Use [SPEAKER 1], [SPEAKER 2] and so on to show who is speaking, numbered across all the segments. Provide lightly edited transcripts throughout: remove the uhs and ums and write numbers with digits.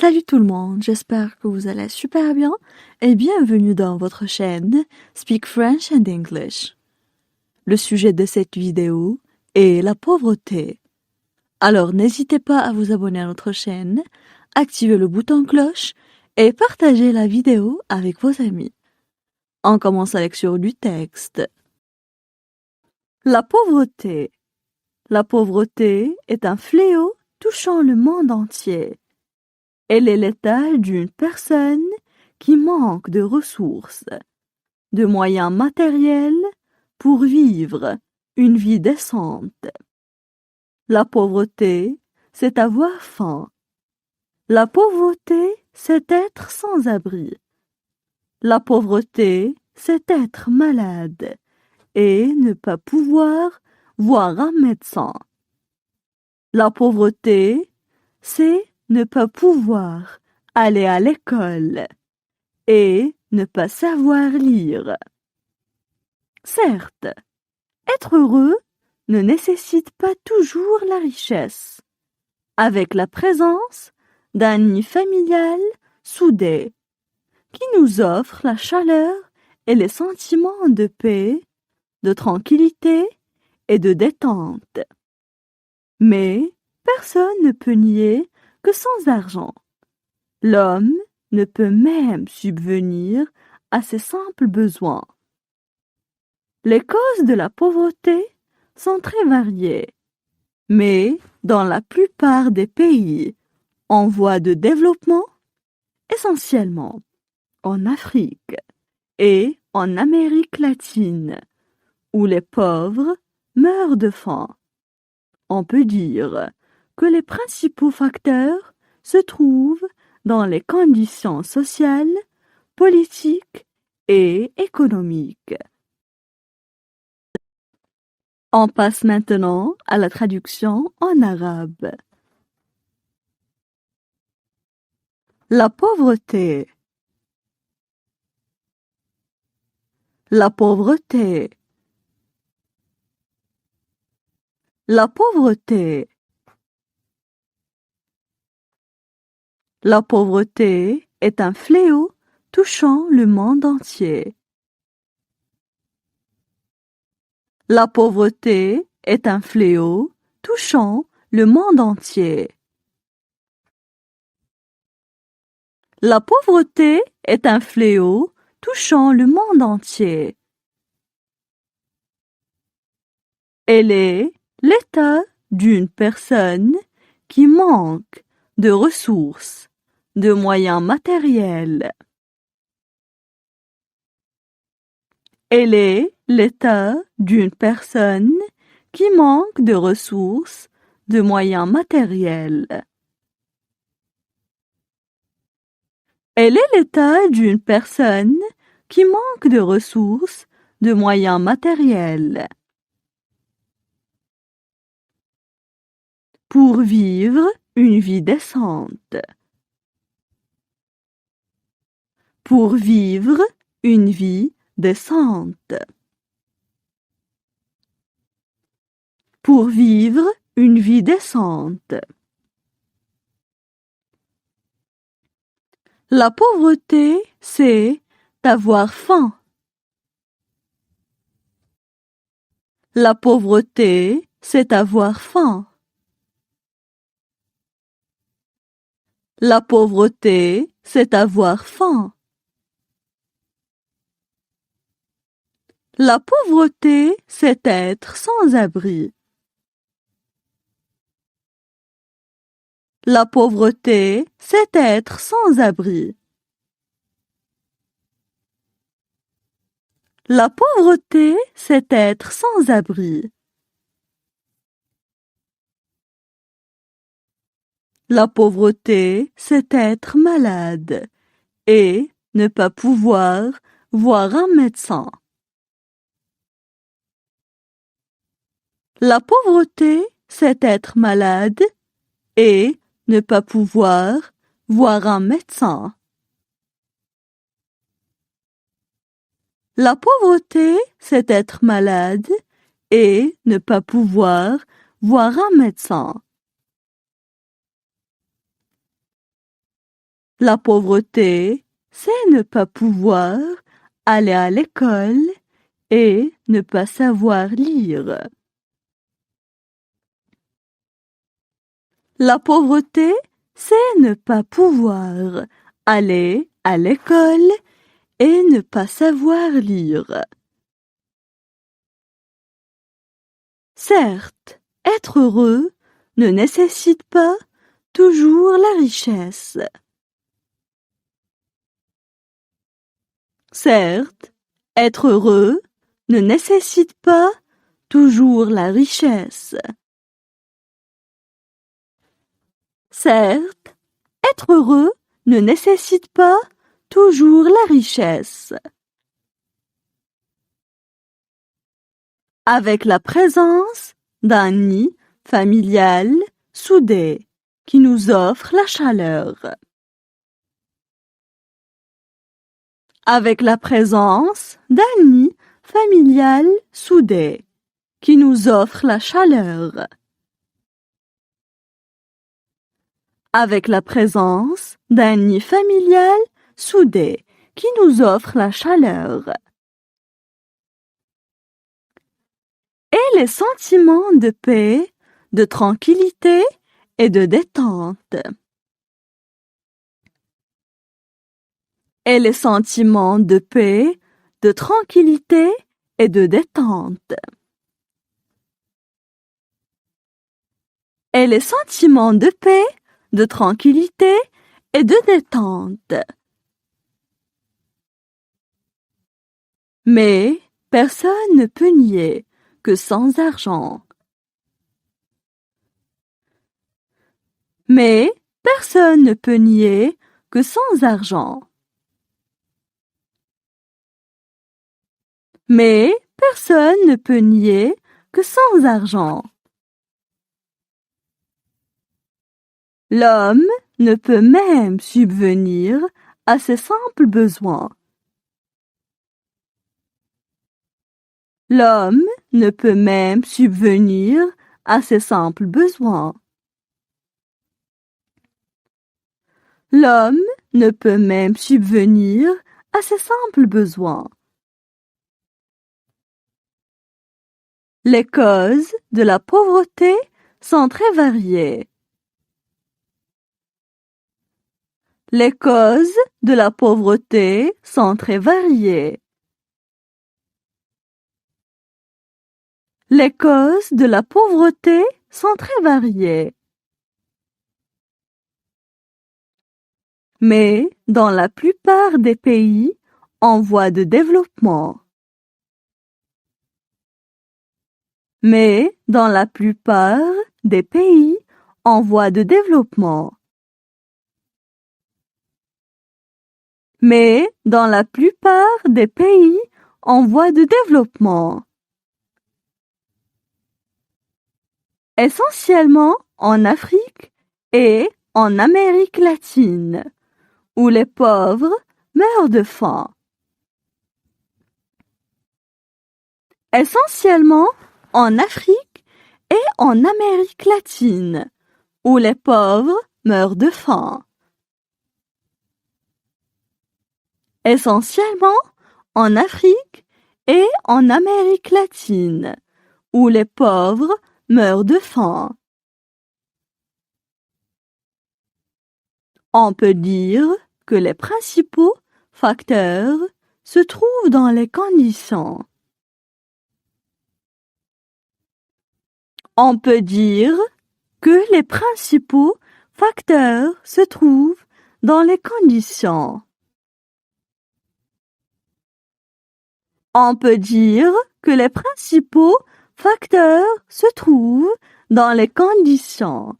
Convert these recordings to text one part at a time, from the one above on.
[SPEAKER 1] Salut tout le monde, j'espère que vous allez super bien et bienvenue dans votre chaîne Speak French and English. Le sujet de cette vidéo est la pauvreté. Alors n'hésitez pas à vous abonner à notre chaîne, activer le bouton cloche et partager la vidéo avec vos amis. On commence la lecture du texte. La pauvreté. La pauvreté est un fléau touchant le monde entier. Elle est l'état d'une personne qui manque de ressources, de moyens matériels pour vivre une vie décente. La pauvreté, c'est avoir faim. La pauvreté, c'est être sans abri. La pauvreté, c'est être malade et ne pas pouvoir voir un médecin. La pauvreté, c'est ne pas pouvoir aller à l'école et ne pas savoir lire. Certes, être heureux ne nécessite pas toujours la richesse. Avec la présence d'un nid familial soudé qui nous offre la chaleur et les sentiments de paix, de tranquillité et de détente. Mais personne ne peut nier que sans argent, l'homme ne peut même subvenir à ses simples besoins. Les causes de la pauvreté sont très variées, mais dans la plupart des pays en voie de développement, essentiellement en Afrique et en Amérique latine, où les pauvres meurent de faim, on peut dire que les principaux facteurs se trouvent dans les conditions sociales, politiques et économiques. On passe maintenant à la traduction en arabe. La pauvreté. La pauvreté. La pauvreté. La pauvreté est un fléau touchant le monde entier. La pauvreté est un fléau touchant le monde entier. La pauvreté est un fléau touchant le monde entier. Elle est l'état d'une personne qui manque de ressources, de moyens matériels. Elle est l'état d'une personne qui manque de ressources, de moyens matériels. Elle est l'état d'une personne qui manque de ressources, de moyens matériels. Pour vivre une vie décente. Pour vivre une vie décente. Pour vivre une vie décente. La pauvreté, c'est avoir faim. La pauvreté, c'est avoir faim. La pauvreté, c'est avoir faim. La pauvreté, c'est être sans abri. La pauvreté, c'est être sans abri. La pauvreté, c'est être sans abri. La pauvreté, c'est être malade et ne pas pouvoir voir un médecin. La pauvreté, c'est être malade et ne pas pouvoir voir un médecin. La pauvreté, c'est être malade et ne pas pouvoir voir un médecin. La pauvreté, c'est ne pas pouvoir aller à l'école et ne pas savoir lire. La pauvreté, c'est ne pas pouvoir aller à l'école et ne pas savoir lire. Certes, être heureux ne nécessite pas toujours la richesse. Certes, être heureux ne nécessite pas toujours la richesse. Certes, être heureux ne nécessite pas toujours la richesse. Avec la présence d'un nid familial soudé qui nous offre la chaleur. Avec la présence d'un nid familial soudé qui nous offre la chaleur. Avec la présence d'un nid familial soudé qui nous offre la chaleur. Et les sentiments de paix, de tranquillité et de détente. Et les sentiments de paix, de tranquillité et de détente. Et les sentiments de paix, de tranquillité et de détente. Mais personne ne peut nier que sans argent. Mais personne ne peut nier que sans argent. Mais personne ne peut nier que sans argent. L'homme ne peut même subvenir à ses simples besoins. L'homme ne peut même subvenir à ses simples besoins. L'homme ne peut même subvenir à ses simples besoins. Les causes de la pauvreté sont très variées. Les causes de la pauvreté sont très variées. Les causes de la pauvreté sont très variées. Mais dans la plupart des pays en voie de développement. Mais dans la plupart des pays en voie de développement. Mais dans la plupart des pays en voie de développement. Essentiellement en Afrique et en Amérique latine, où les pauvres meurent de faim. Essentiellement en Afrique et en Amérique latine, où les pauvres meurent de faim. Essentiellement en Afrique et en Amérique latine, où les pauvres meurent de faim. On peut dire que les principaux facteurs se trouvent dans les conditions. On peut dire que les principaux facteurs se trouvent dans les conditions. On peut dire que les principaux facteurs se trouvent dans les conditions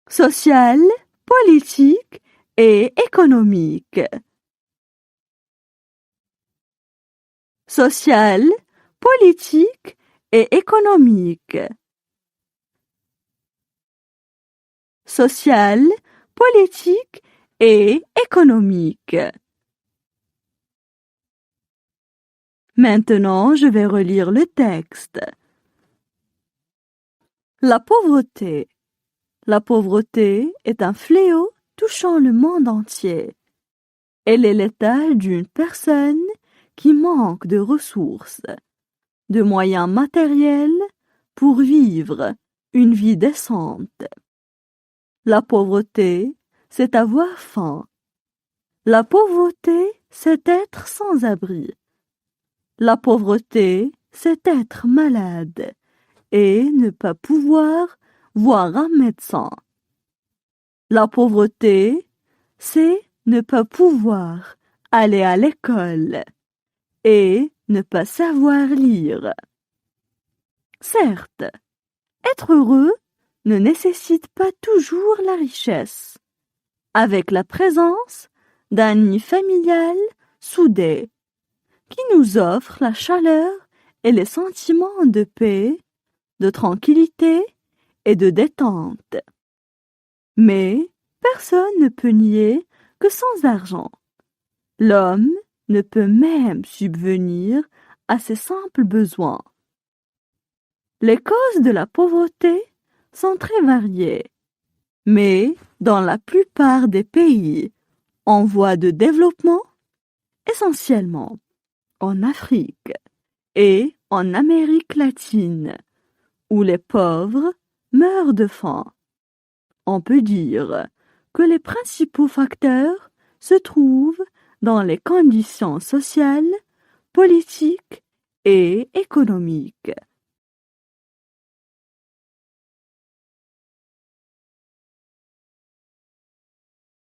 [SPEAKER 1] sociales, politiques et économiques. Sociales, politiques et économiques. Sociales, politiques et économiques. Maintenant, je vais relire le texte. La pauvreté. La pauvreté est un fléau touchant le monde entier. Elle est l'état d'une personne qui manque de ressources, de moyens matériels pour vivre une vie décente. La pauvreté, c'est avoir faim. La pauvreté, c'est être sans abri. La pauvreté, c'est être malade et ne pas pouvoir voir un médecin. La pauvreté, c'est ne pas pouvoir aller à l'école et ne pas savoir lire. Certes, être heureux ne nécessite pas toujours la richesse. Avec la présence d'un nid familial soudé, qui nous offre la chaleur et les sentiments de paix, de tranquillité et de détente. Mais personne ne peut nier que sans argent, l'homme ne peut même subvenir à ses simples besoins. Les causes de la pauvreté sont très variées, mais dans la plupart des pays en voie de développement, essentiellement en Afrique et en Amérique latine, où les pauvres meurent de faim. On peut dire que les principaux facteurs se trouvent dans les conditions sociales, politiques et économiques